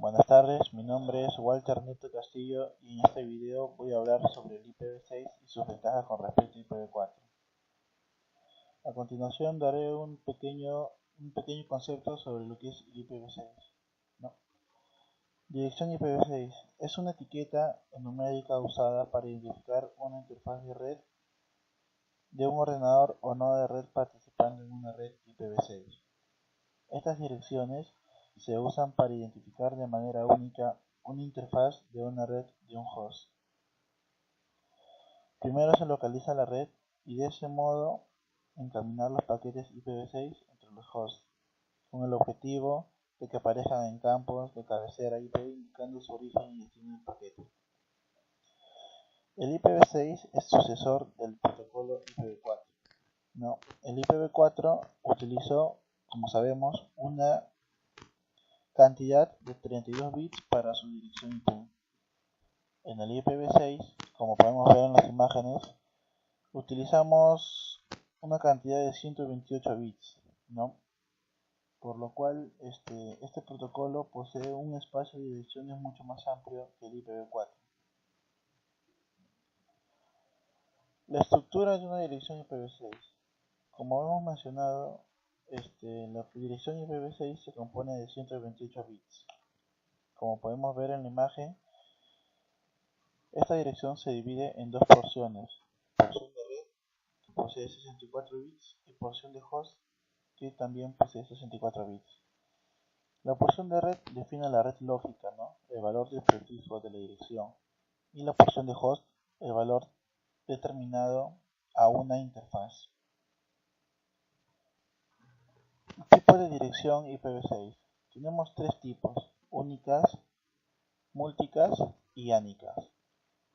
Buenas tardes, mi nombre es Walter Neto Castillo y en este video voy a hablar sobre el IPv6 y sus ventajas con respecto a IPv4. A continuación daré un pequeño concepto sobre lo que es el IPv6. Dirección IPv6 es una etiqueta numérica usada para identificar una interfaz de red de un ordenador o nodo de red participando en una red IPv6. Estas direcciones se usan para identificar de manera única una interfaz de una red de un host. Primero se localiza la red y de ese modo encaminar los paquetes IPv6 entre los hosts, con el objetivo de que aparezcan en campos de cabecera IP indicando su origen y destino del paquete. El IPv6 es sucesor del protocolo IPv4. El IPv4 utilizó, como sabemos, una cantidad de 32 bits para su dirección IP. En el IPv6, como podemos ver en las imágenes, utilizamos una cantidad de 128 bits, por lo cual este protocolo posee un espacio de direcciones mucho más amplio que el IPv4. La estructura de una dirección IPv6. Como hemos mencionado, la dirección IPv6 se compone de 128 bits. Como podemos ver en la imagen, esta dirección se divide en dos porciones: porción de red, que posee 64 bits, y porción de host, que también posee 64 bits. La porción de red define la red lógica, el valor del prefijo de la dirección, y la porción de host, el valor determinado a una interfaz. Tipo de dirección IPv6. Tenemos tres tipos: únicas, múlticas y ánicas.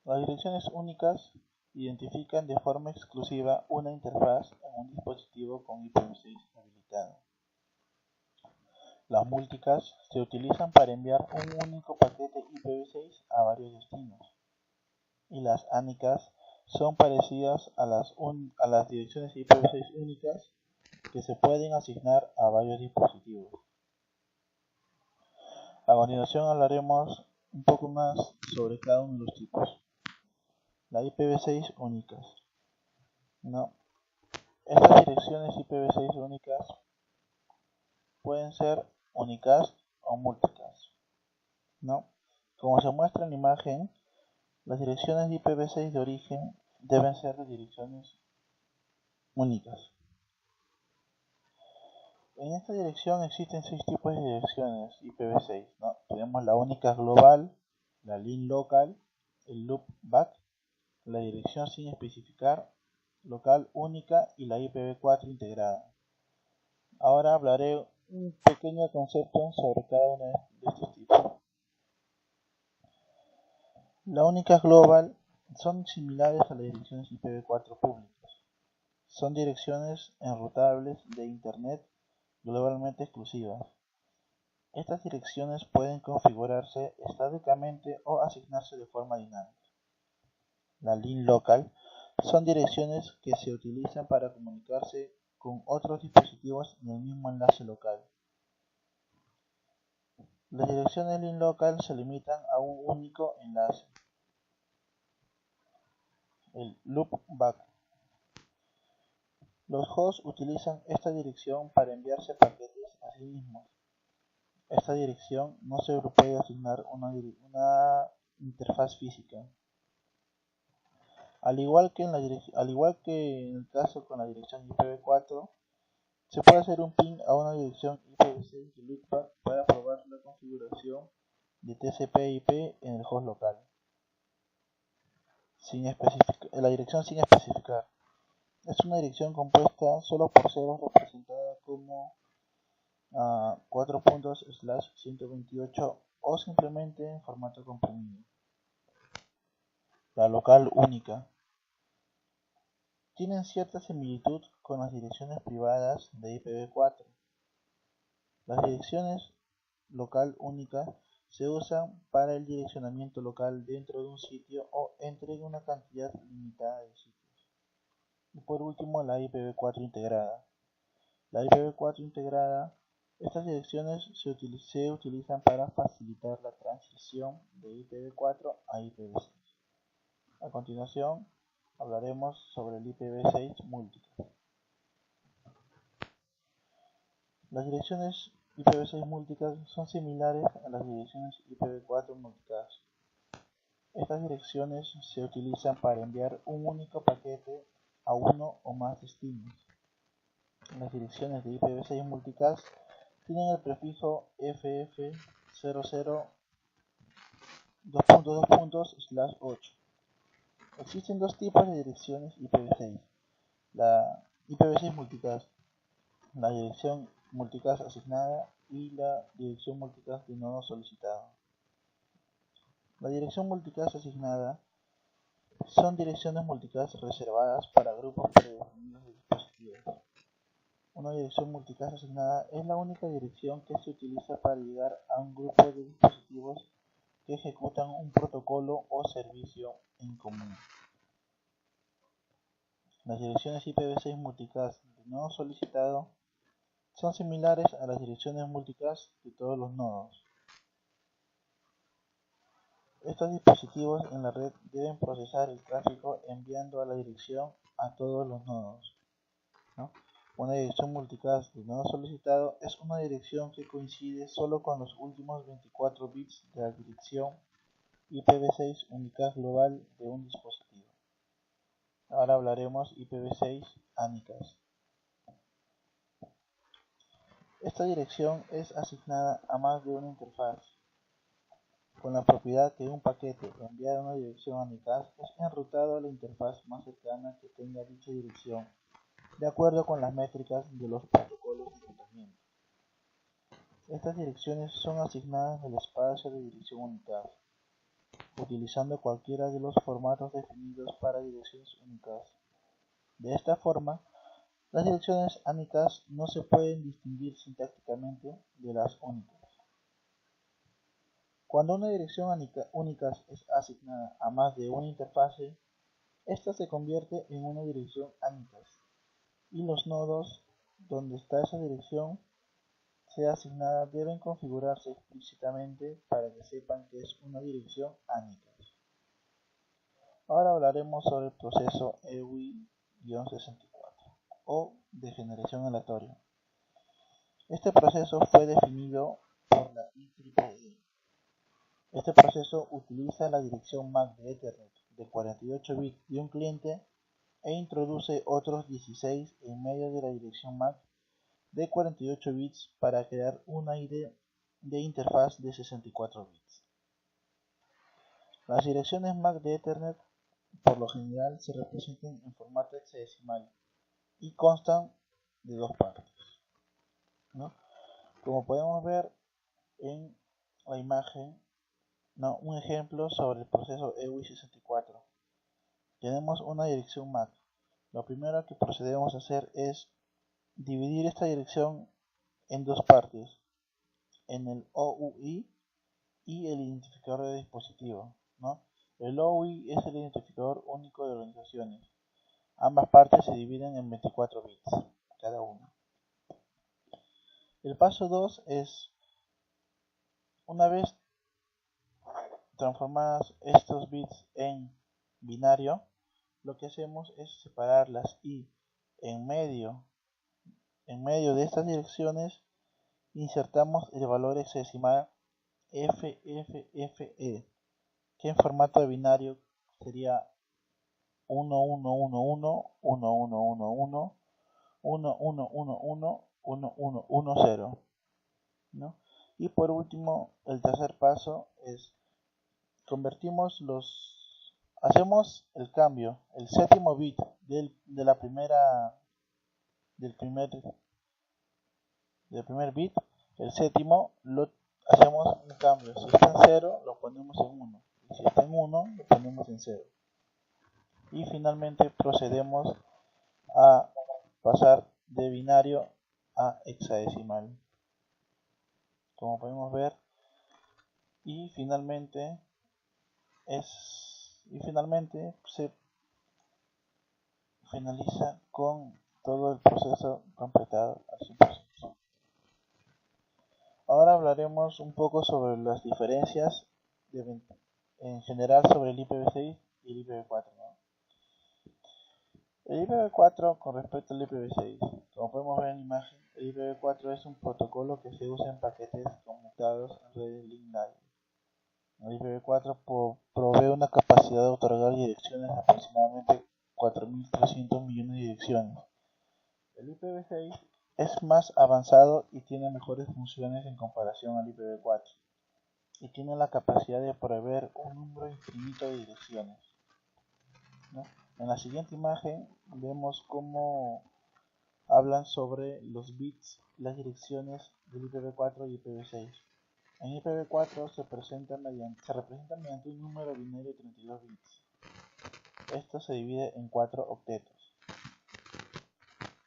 Las direcciones únicas identifican de forma exclusiva una interfaz en un dispositivo con IPv6 habilitado. Las múlticas se utilizan para enviar un único paquete IPv6 a varios destinos. Y las ánicas son parecidas a las direcciones IPv6 únicas que se pueden asignar a varios dispositivos. A continuación hablaremos un poco más sobre cada uno de los tipos. La IPv6 únicas. Estas direcciones IPv6 únicas pueden ser unicast o multicast. Como se muestra en la imagen, las direcciones de IPv6 de origen deben ser de direcciones únicas. En esta dirección existen 6 tipos de direcciones IPv6. Tenemos la única global, la link local, el loopback, la dirección sin especificar, local única y la IPv4 integrada. Ahora hablaré un pequeño concepto sobre cada uno de estos tipos. La única global son similares a las direcciones IPv4 públicas. Son direcciones enrutables de Internet globalmente exclusivas. Estas direcciones pueden configurarse estáticamente o asignarse de forma dinámica. La link local son direcciones que se utilizan para comunicarse con otros dispositivos en el mismo enlace local. Las direcciones link local se limitan a un único enlace, el loopback. Los hosts utilizan esta dirección para enviarse paquetes a sí mismos. Esta dirección no se puede asignar una interfaz física. Al igual que en el caso con la dirección IPv4, se puede hacer un ping a una dirección IPv6 de loopback para probar la configuración de TCP/IP en el host local. La dirección sin especificar es una dirección compuesta solo por ceros representada como 4./128 o simplemente en formato comprimido. La local única tienen cierta similitud con las direcciones privadas de IPv4. Las direcciones local única se usan para el direccionamiento local dentro de un sitio o entre una cantidad limitada de sitios. Y por último, la IPv4 integrada. La IPv4 integrada Estas direcciones se utilizan para facilitar la transición de IPv4 a IPv6. A continuación, hablaremos sobre el IPv6 multicast. Las direcciones IPv6 multicast son similares a las direcciones IPv4 multicast. Estas direcciones se utilizan para enviar un único paquete a uno o más destinos. Las direcciones de IPv6 multicast tienen el prefijo FF00:2.2/8. Existen dos tipos de direcciones IPv6. La IPv6 multicast, la dirección multicast asignada y la dirección multicast de nodo solicitado. La dirección multicast asignada son direcciones multicast reservadas para grupos predefinidos de dispositivos. Una dirección multicast asignada es la única dirección que se utiliza para llegar a un grupo de dispositivos que ejecutan un protocolo o servicio en común. Las direcciones IPv6 multicast de nodo solicitado son similares a las direcciones multicast de todos los nodos. Estos dispositivos en la red deben procesar el tráfico enviando a la dirección a todos los nodos, ¿no? Una dirección multicast de nodo solicitado es una dirección que coincide solo con los últimos 24 bits de la dirección IPv6 unicast global de un dispositivo. Ahora hablaremos IPv6 unicast. Esta dirección es asignada a más de una interfaz, con la propiedad que un paquete enviado a una dirección unicast es enrutado a la interfaz más cercana que tenga dicha dirección, de acuerdo con las métricas de los protocolos de enrutamiento. Estas direcciones son asignadas del espacio de dirección unicast, utilizando cualquiera de los formatos definidos para direcciones unicast. De esta forma, las direcciones unicast no se pueden distinguir sintácticamente de las únicas. Cuando una dirección unicast es asignada a más de una interfase, esta se convierte en una dirección unicast, y los nodos donde está esa dirección sea asignada deben configurarse explícitamente para que sepan que es una dirección unicast. Ahora hablaremos sobre el proceso EWI-64 o de generación aleatoria. Este proceso fue definido por la IEEE. Este proceso utiliza la dirección MAC de Ethernet de 48 bits de un cliente e introduce otros 16 en medio de la dirección MAC de 48 bits para crear una ID de interfaz de 64 bits. Las direcciones MAC de Ethernet por lo general se representan en formato hexadecimal y constan de dos partes, ¿no? Como podemos ver en la imagen, un ejemplo sobre el proceso EWI64. Tenemos una dirección MAC. Lo primero que procedemos a hacer es dividir esta dirección en dos partes, en el OUI y el identificador de dispositivo, ¿no? El OUI es el identificador único de organizaciones. Ambas partes se dividen en 24 bits cada una. El paso 2 es, una vez transformadas estos bits en binario, lo que hacemos es separarlas y en medio de estas direcciones insertamos el valor hexadecimal FFFE, que en formato de binario sería 1111, 1111, 1111, 1110, ¿no? Y por último, el tercer paso es hacemos el cambio, el séptimo bit del primer bit, el séptimo, hacemos un cambio. Si está en 0, lo ponemos en 1. Y si está en 1, lo ponemos en 0. Y finalmente procedemos a pasar de binario a hexadecimal, como podemos ver. Y finalmente se finaliza con todo el proceso completado al 100%. hablaremos un poco sobre las diferencias en general sobre el IPv6 y el IPv4, ¿no? El IPv4 con respecto al IPv6, como podemos ver en la imagen, el IPv4 es un protocolo que se usa en paquetes conmutados en redes Link-Line. El IPv4 provee una capacidad de otorgar direcciones de aproximadamente 4.300 millones de direcciones. El IPv6 es más avanzado y tiene mejores funciones en comparación al IPv4 y tiene la capacidad de proveer un número infinito de direcciones, ¿no? En la siguiente imagen vemos cómo hablan sobre los bits, las direcciones del IPv4 y IPv6. En IPv4 se representa mediante un número binario de 32 bits. Esto se divide en 4 octetos.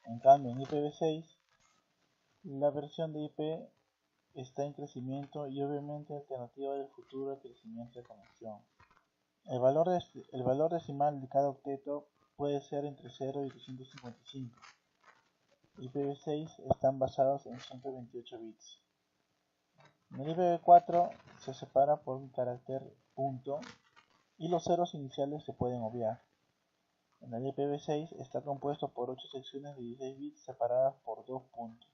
En cambio, en IPv6, la versión de IP está en crecimiento y obviamente alternativa del futuro de crecimiento de conexión. El valor decimal de cada octeto puede ser entre 0 y 255. IPv6 están basados en 128 bits. En el IPv4 se separa por un carácter punto y los ceros iniciales se pueden obviar. En el IPv6 está compuesto por 8 secciones de 16 bits separadas por 2 puntos.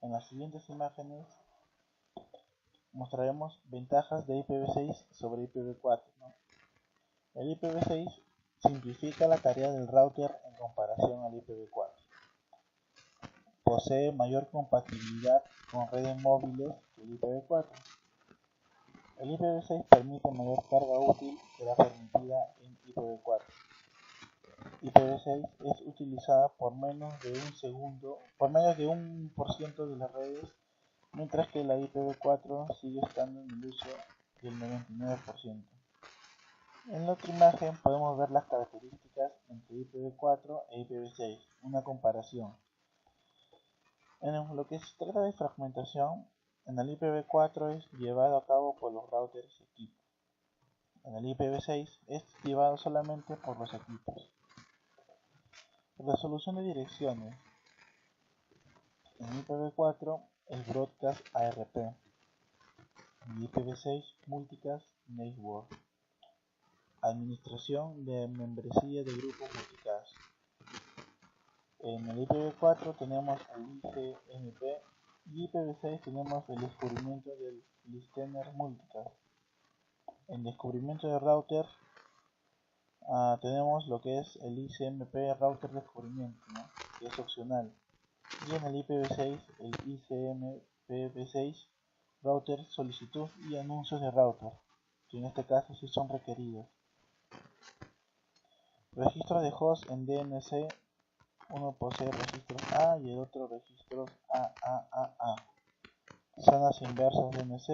En las siguientes imágenes mostraremos ventajas de IPv6 sobre IPv4, ¿no? El IPv6 simplifica la tarea del router en comparación al IPv4. Posee mayor compatibilidad con redes móviles que el IPv4. El IPv6 permite mayor carga útil que la permitida en IPv4. IPv6 es utilizada por menos de un 1% de las redes, mientras que la IPv4 sigue estando en el uso del 99%. En la otra imagen podemos ver las características entre IPv4 e IPv6, una comparación. En lo que se trata de fragmentación, en el IPv4 es llevado a cabo por los routers equipos. En el IPv6 es llevado solamente por los equipos. Resolución de direcciones. En IPv4 es Broadcast ARP. En IPv6 Multicast Network. Administración de membresía de grupos multicast. En el IPv4 tenemos el ICMP y IPv6 tenemos el descubrimiento del listener multicast. En descubrimiento de router tenemos lo que es el ICMP router descubrimiento, ¿no? Que es opcional. Y en el IPv6 el ICMPv6 router solicitud y anuncios de router, que en este caso sí son requeridos. Registros de host en DNS. Uno posee registros A y el otro registros AAAA. Zonas inversas DNS.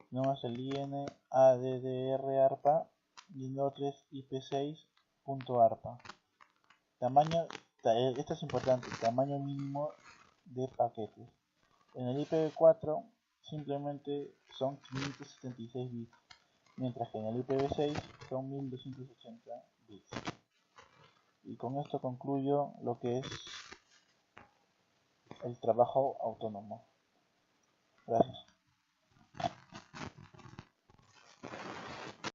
Tenemos el IN ADDR ARPA y el otro es IP6.ARPA. Tamaño, esto es importante, tamaño mínimo de paquetes. En el IPv4 simplemente son 576 bits, mientras que en el IPv6 son 1280 bits. Y con esto concluyo lo que es el trabajo autónomo. Gracias.